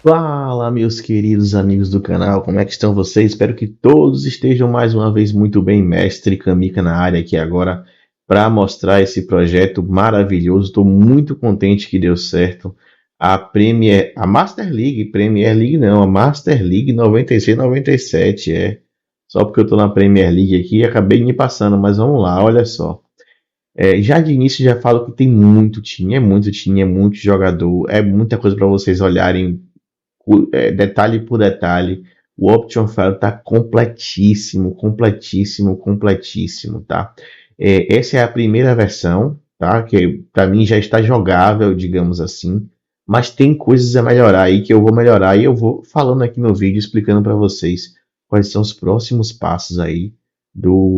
Fala, meus queridos amigos do canal, como é que estão vocês? Espero que todos estejam mais uma vez muito bem. Mestre Kamika na área aqui agora para mostrar esse projeto maravilhoso. Estou muito contente que deu certo. A Master League, Premier League não, a Master League 96-97, é. Só porque eu estou na Premier League aqui, acabei me passando, mas vamos lá, olha só. Já de início já falo que tem muito time, é muito jogador, é muita coisa para vocês olharem detalhe por detalhe. O Option File está completíssimo, completíssimo, completíssimo, tá? Essa é a primeira versão, tá? Que para mim já está jogável, digamos assim. Mas tem coisas a melhorar aí que eu vou melhorar e eu vou falando aqui no vídeo explicando para vocês quais são os próximos passos aí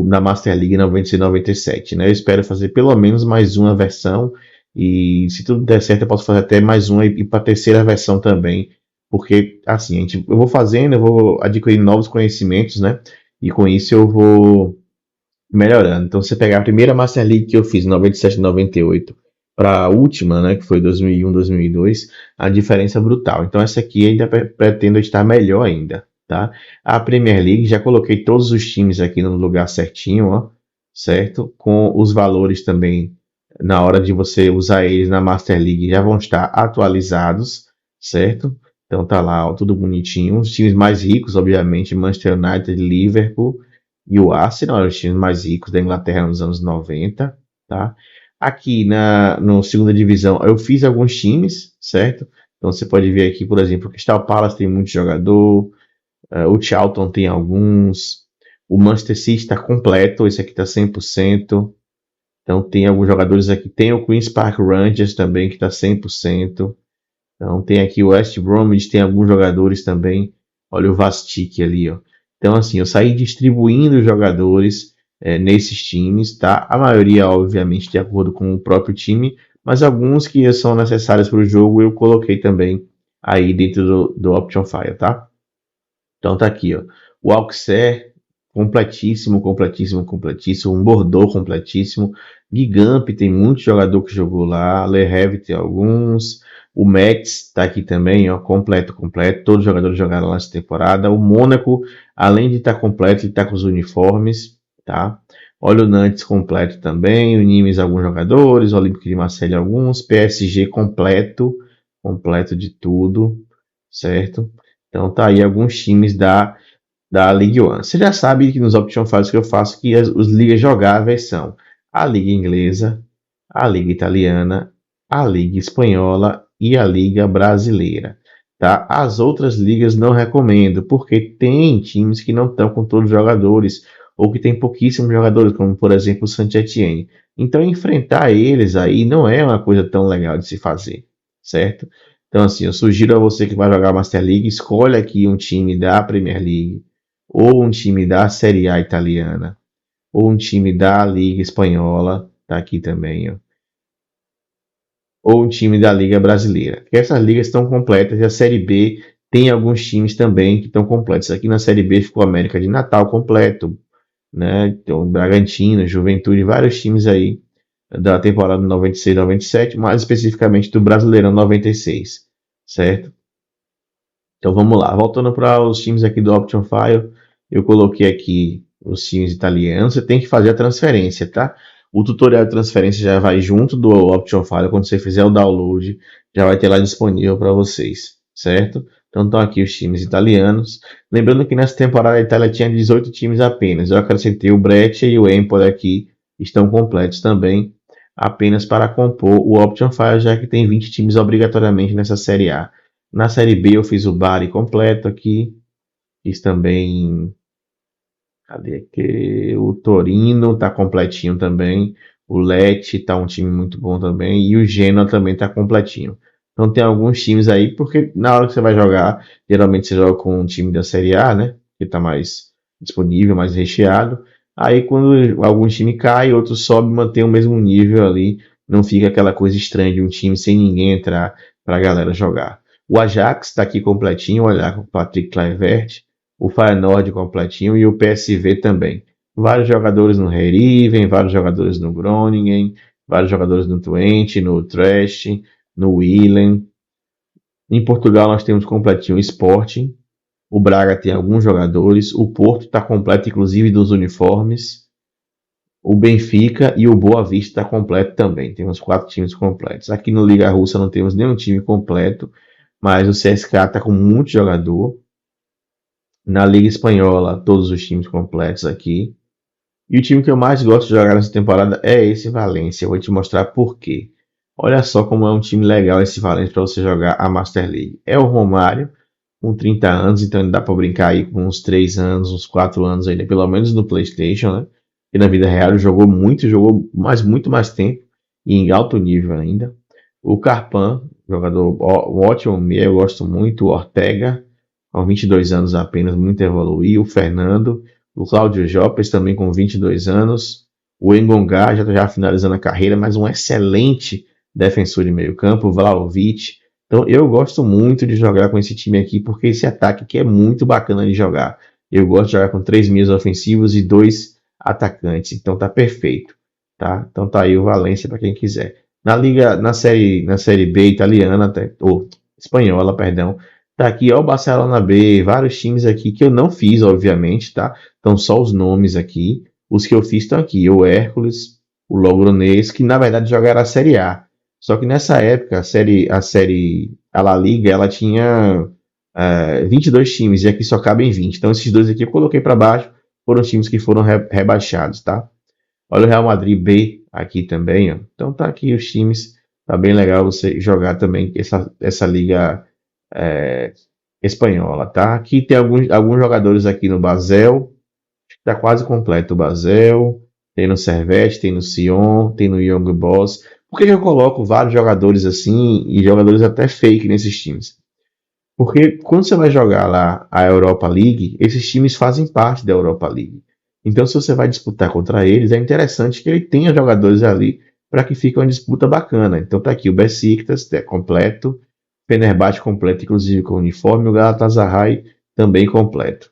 na Master League 96-97, né? Eu espero fazer pelo menos mais uma versão e se tudo der certo eu posso fazer até mais uma e ir para a terceira versão também, porque assim, eu vou fazendo, eu vou adquirindo novos conhecimentos, né? E com isso eu vou melhorando. Então, se você pegar a primeira Master League que eu fiz, 97 98, para a última, né, que foi 2001, 2002, a diferença é brutal. Então, essa aqui ainda pretendo estar melhor ainda, tá? A Premier League, já coloquei todos os times aqui no lugar certinho, ó, certo? Com os valores também, na hora de você usar eles na Master League, já vão estar atualizados, certo? Então tá lá, ó, tudo bonitinho. Os times mais ricos, obviamente, Manchester United, Liverpool e o Arsenal, eram os times mais ricos da Inglaterra nos anos 90, tá? Aqui no segunda divisão, eu fiz alguns times, certo? Então você pode ver aqui, por exemplo, o Crystal Palace tem muito jogador, o Charlton tem alguns, o Manchester City está completo, esse aqui está 100%. Então tem alguns jogadores aqui, tem o Queen's Park Rangers também que está 100%. Então tem aqui o West Bromwich, tem alguns jogadores também. Olha o Vastic ali, ó. Então assim, eu saí distribuindo os jogadores nesses times, tá? A maioria, obviamente, de acordo com o próprio time, mas alguns que são necessários para o jogo eu coloquei também aí dentro do Option File, tá? Então tá aqui, ó. O Auxerre, completíssimo, completíssimo, completíssimo. Um Bordeaux, completíssimo. Gigamp, tem muito jogador que jogou lá. Le Havre tem alguns. O Metz tá aqui também, ó, completo, completo. Todos os jogadores jogaram lá essa temporada. O Mônaco, além de estar completo, ele tá com os uniformes, tá? Olha o Nantes completo também. O Nimes, alguns jogadores. O Olympique de Marseille, alguns. PSG completo, completo de tudo, certo? Então tá aí alguns times da Ligue 1. Você já sabe que nos Option Files que eu faço que os ligas jogáveis são a Liga Inglesa, a Liga Italiana, a Liga Espanhola e a Liga Brasileira. Tá? As outras ligas não recomendo, porque tem times que não estão com todos os jogadores, ou que tem pouquíssimos jogadores, como por exemplo o Saint-Étienne. Então enfrentar eles aí não é uma coisa tão legal de se fazer, certo? Então, assim, eu sugiro a você que vai jogar Master League, escolha aqui um time da Premier League, ou um time da Série A italiana, ou um time da Liga Espanhola, tá aqui também, ó, ou um time da Liga Brasileira. Essas ligas estão completas e a Série B tem alguns times também que estão completos. Aqui na Série B ficou América de Natal completo, né? Então, Bragantino, Juventude, vários times aí da temporada 96-97, mais especificamente do Brasileirão 96, certo? Então vamos lá, voltando para os times aqui do Option File, eu coloquei aqui os times italianos. Você tem que fazer a transferência, tá? O tutorial de transferência já vai junto do Option File, quando você fizer o download, já vai ter lá disponível para vocês, certo? Então estão aqui os times italianos. Lembrando que nessa temporada a Itália tinha 18 times apenas. Eu acrescentei o Breccia e o Empoli aqui, estão completos também, apenas para compor o Option File, já que tem 20 times obrigatoriamente nessa Série A. Na Série B eu fiz o Bari completo aqui. Fiz também. Cadê aqui? O Torino tá completinho também. O Lecce tá um time muito bom também. E o Genoa também tá completinho. Então tem alguns times aí, porque na hora que você vai jogar, geralmente você joga com um time da Série A, né? Que tá mais disponível, mais recheado. Aí quando algum time cai, outro sobe, mantém o mesmo nível ali. Não fica aquela coisa estranha de um time sem ninguém entrar pra galera jogar. O Ajax está aqui completinho, olhar com o Patrick Kluivert, o Feyenoord completinho e o PSV também. Vários jogadores no Heerenveen, vários jogadores no Groningen, vários jogadores no Twente, no Utrecht, no Willem, Em Portugal nós temos completinho o Sporting, o Braga tem alguns jogadores, o Porto está completo, inclusive dos uniformes, o Benfica e o Boa Vista está completo também. Temos 4 times completos. Aqui no Liga Russa não temos nenhum time completo, mas o CSKA está com muito jogador. Na Liga Espanhola, todos os times completos aqui. E o time que eu mais gosto de jogar nessa temporada é esse Valência. Eu vou te mostrar por quê. Olha só como é um time legal esse Valência para você jogar a Master League. É o Romário, com 30 anos, então dá para brincar aí com uns 3 anos, uns 4 anos ainda, pelo menos no PlayStation, né? E na vida real ele jogou muito, jogou muito mais tempo e em alto nível ainda. O Carpan, jogador um ótimo meia, eu gosto muito. O Ortega, com 22 anos apenas, muito evoluiu. O Fernando, o Cláudio Jopes também com 22 anos. O Engongá já está finalizando a carreira, mas um excelente defensor de meio campo. O Vlahovic. Então eu gosto muito de jogar com esse time aqui, porque esse ataque aqui é muito bacana de jogar. Eu gosto de jogar com 3 meias ofensivos e 2 atacantes. Então tá perfeito. Tá? Então tá aí o Valência para quem quiser. Na série B italiana, ou espanhola, perdão, tá aqui ó, o Barcelona B, vários times aqui que eu não fiz, obviamente, tá? Então só os nomes aqui. Os que eu fiz estão aqui, o Hércules, o Logroñés, que na verdade jogaram a Série A. Só que nessa época, a La Liga, ela tinha 22 times, e aqui só cabem 20. Então esses dois aqui eu coloquei para baixo, foram times que foram rebaixados, tá? Olha o Real Madrid B aqui também, ó. Então tá aqui os times. Tá bem legal você jogar também essa liga é, espanhola, tá? Aqui tem alguns jogadores aqui no Basel. Tá quase completo o Basel. Tem no Servette, tem no Sion, tem no Young Boys. Por que eu coloco vários jogadores assim e jogadores até fake nesses times? Porque quando você vai jogar lá a Europa League, esses times fazem parte da Europa League. Então, se você vai disputar contra eles, é interessante que ele tenha jogadores ali para que fique uma disputa bacana. Então, tá aqui o Besiktas, é completo, Fenerbahçe completo, inclusive com uniforme, o Galatasaray também completo.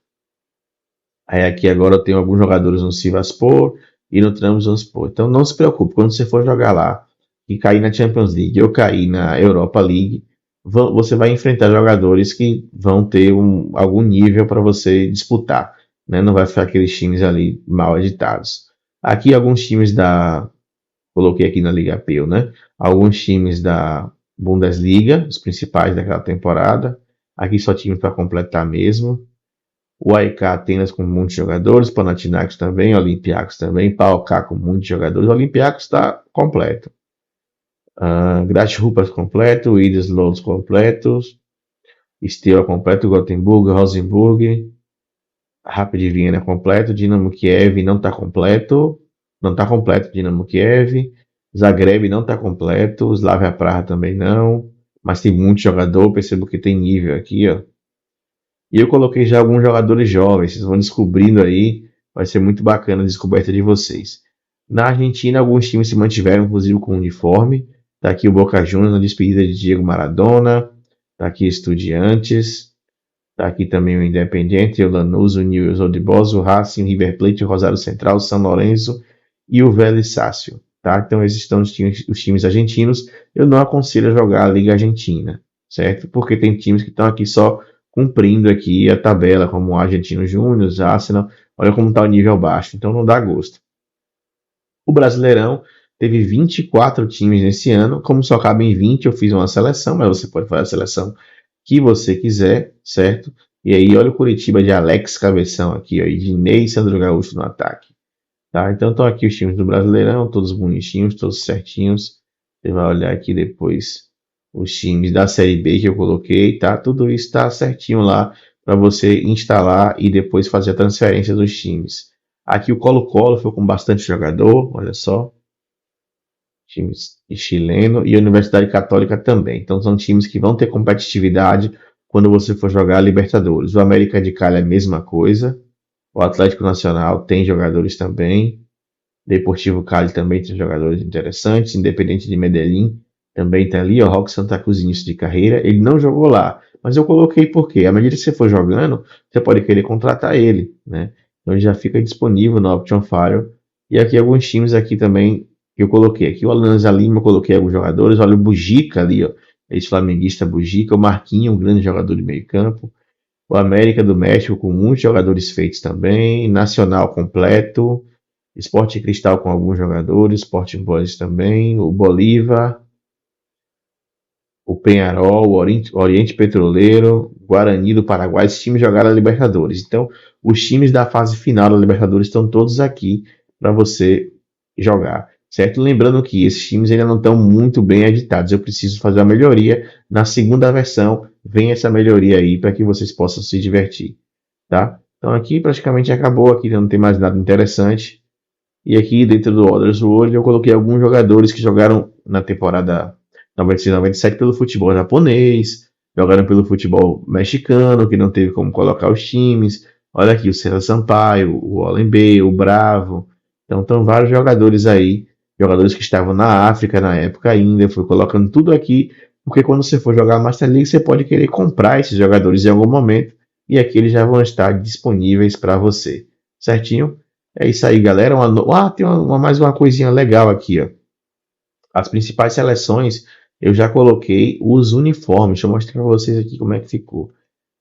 Aí aqui agora eu tenho alguns jogadores no Sivasspor e no Trabzonspor. Então, não se preocupe, quando você for jogar lá e cair na Champions League ou cair na Europa League, você vai enfrentar jogadores que vão ter algum nível para você disputar, né? Não vai ficar aqueles times ali mal editados. Aqui alguns times coloquei aqui na Liga Peu, né? Alguns times da Bundesliga, os principais daquela temporada. Aqui só time para completar mesmo. O AEK Atenas com muitos jogadores, Panathinaikos também, Olympiacos também, PAOK com muitos jogadores. O Olympiacos está completo. Grasshopper completo, Ilhas Lodz completos, Steaua completo, Gothenburg, Rosenburg, Rapid Viena completo, Dinamo Kiev não está completo, não está completo Dinamo Kiev, Zagreb não está completo, Slavia Praha também não, mas tem muito jogador, percebo que tem nível aqui, ó. E eu coloquei já alguns jogadores jovens, vocês vão descobrindo aí, vai ser muito bacana a descoberta de vocês. Na Argentina, alguns times se mantiveram, inclusive com uniforme. Tá aqui o Boca Juniors na despedida de Diego Maradona. Tá aqui Estudiantes. Tá aqui também o Independiente, o Lanús, o Newell's Old Boys, o Racing, o River Plate, o Rosário Central, o São Lourenço e o Vélez Sácio. Tá? Então esses estão os times argentinos. Eu não aconselho a jogar a Liga Argentina, certo? Porque tem times que estão aqui só cumprindo aqui a tabela, como o Argentino Júnior, Arsenal. Olha como está o nível baixo, então não dá gosto. O Brasileirão teve 24 times nesse ano, como só cabem 20, eu fiz uma seleção, mas você pode fazer a seleção que você quiser, certo? E aí olha o Curitiba de Alex Cabeção aqui, ó, e de Ney Sandro Gaúcho no ataque. Tá? Então estão aqui os times do Brasileirão, todos bonitinhos, todos certinhos. Você vai olhar aqui depois os times da Série B que eu coloquei, tá? Tudo isso está certinho lá para você instalar e depois fazer a transferência dos times. Aqui o Colo-Colo foi com bastante jogador, olha só. Times chileno e a Universidade Católica também. Então são times que vão ter competitividade quando você for jogar a Libertadores. O América de Cali é a mesma coisa. O Atlético Nacional tem jogadores também. Deportivo Cali também tem jogadores interessantes. Independente de Medellín também está ali. O Roque Santa Cruz, início de carreira. Ele não jogou lá, mas eu coloquei porque à medida que você for jogando, você pode querer contratar ele, né? Então ele já fica disponível no Option Fire. E aqui alguns times aqui também que eu coloquei. Aqui o Alianza Lima eu coloquei alguns jogadores. Olha o Bujica ali, ó, ex-flamenguista Bugica, o Marquinhos, um grande jogador de meio campo, o América do México com muitos jogadores feitos também, Nacional completo, Sport Cristal com alguns jogadores, Sport Boys também, o Bolívar, o Penharol, o Oriente Petroleiro, Guarani do Paraguai, esses times jogaram a Libertadores. Então, os times da fase final da Libertadores estão todos aqui para você jogar, certo? Lembrando que esses times ainda não estão muito bem editados. Eu preciso fazer uma melhoria. Na segunda versão, vem essa melhoria aí para que vocês possam se divertir, tá? Então aqui praticamente acabou, aqui não tem mais nada interessante. E aqui dentro do Others World eu coloquei alguns jogadores que jogaram na temporada 96-97 pelo futebol japonês, jogaram pelo futebol mexicano, que não teve como colocar os times. Olha aqui o César Sampaio, o Olembe, o Bravo. Então estão vários jogadores aí, jogadores que estavam na África na época ainda. Eu fui colocando tudo aqui, porque quando você for jogar Master League, você pode querer comprar esses jogadores em algum momento, e aqui eles já vão estar disponíveis para você. Certinho? É isso aí, galera. Tem mais uma coisinha legal aqui, ó. As principais seleções, eu já coloquei os uniformes. Deixa eu mostrar para vocês aqui como é que ficou.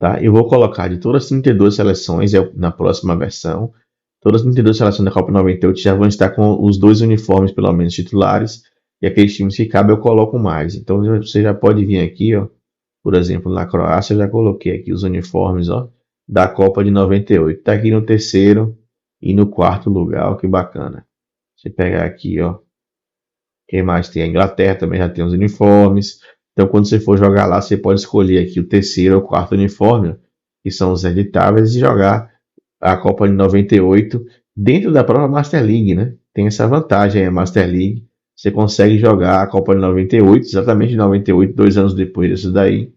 Tá? Eu vou colocar de todas as 32 seleções na próxima versão. Todas as 32 seleções da Copa 98 já vão estar com os dois uniformes, pelo menos, titulares. E aqueles times que cabem eu coloco mais. Então você já pode vir aqui, ó. Por exemplo, na Croácia eu já coloquei aqui os uniformes, ó, da Copa de 98. Tá aqui no terceiro e no quarto lugar, ó, que bacana. Você pegar aqui, ó. Quem mais tem? A Inglaterra também já tem os uniformes. Então, quando você for jogar lá, você pode escolher aqui o terceiro ou quarto uniforme, que são os editáveis, e jogar a Copa de 98 dentro da própria Master League, né? Tem essa vantagem aí, a Master League. Você consegue jogar a Copa de 98, exatamente de 98, 2 anos depois disso daí,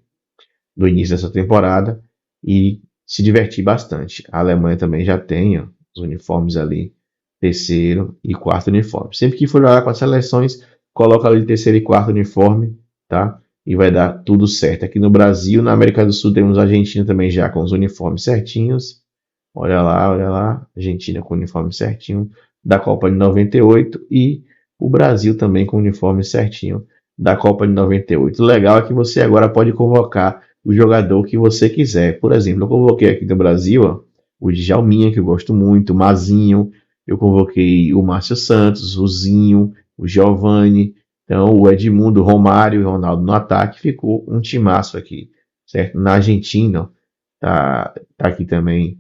do início dessa temporada, e se divertir bastante. A Alemanha também já tem, ó, os uniformes ali, terceiro e quarto uniforme. Sempre que for jogar com as seleções, coloca ali terceiro e quarto uniforme, tá? E vai dar tudo certo. Aqui no Brasil, na América do Sul, temos a Argentina também já com os uniformes certinhos. Olha lá, Argentina com o uniforme certinho da Copa de 98 e o Brasil também com o uniforme certinho da Copa de 98. O legal é que você agora pode convocar o jogador que você quiser. Por exemplo, eu convoquei aqui no Brasil, ó, o Djalminha, que eu gosto muito, o Mazinho, eu convoquei o Márcio Santos, o Zinho, o Giovani, então o Edmundo, o Romário e o Ronaldo no ataque. Ficou um timaço aqui, certo? Na Argentina, tá aqui também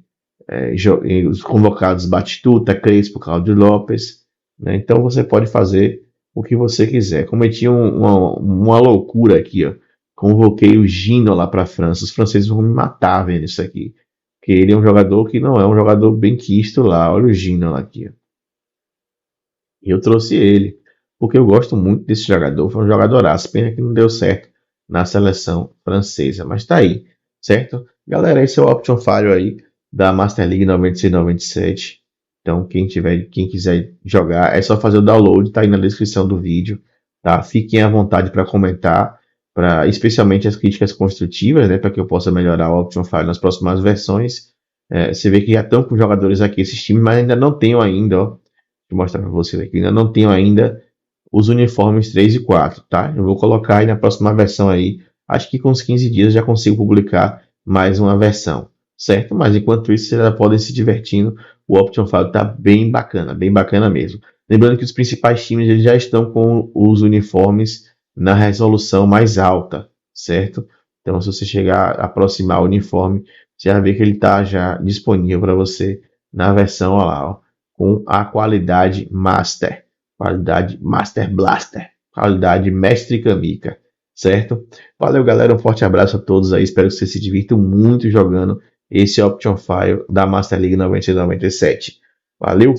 os convocados Batistuta, Crespo, Claudio Lopes, né? Então você pode fazer o que você quiser. Cometi uma loucura aqui, ó. Convoquei o Gino lá para a França. Os franceses vão me matar vendo isso aqui. Porque ele é um jogador que não é um jogador bem quisto lá. Olha o Gino lá aqui, ó. E eu trouxe ele, porque eu gosto muito desse jogador. Foi um jogadoraço. Pena que não deu certo na seleção francesa. Mas tá aí, certo? Galera, esse é o Option Falho aí da Master League 96-97. Então, quem quiser jogar, é só fazer o download, tá aí na descrição do vídeo, tá? Fiquem à vontade para comentar, especialmente as críticas construtivas, né, para que eu possa melhorar o Option File nas próximas versões. Você vê que já estão com jogadores aqui, esses times, mas ainda não tenho ainda, ó. Deixa eu mostrar para vocês aqui, ainda não tenho ainda os uniformes 3 e 4, tá? Eu vou colocar aí na próxima versão aí, acho que com uns 15 dias já consigo publicar mais uma versão, certo? Mas enquanto isso, vocês já podem se divertindo. O Option File está bem bacana mesmo. Lembrando que os principais times eles já estão com os uniformes na resolução mais alta, certo? Então, se você chegar a aproximar o uniforme, você vai ver que ele está já disponível para você na versão lá, ó, com a qualidade Master Blaster, qualidade Mestre Kamika, certo? Valeu, galera, um forte abraço a todos aí, espero que vocês se divirtam muito jogando esse Option File da Master League 96-97. Valeu!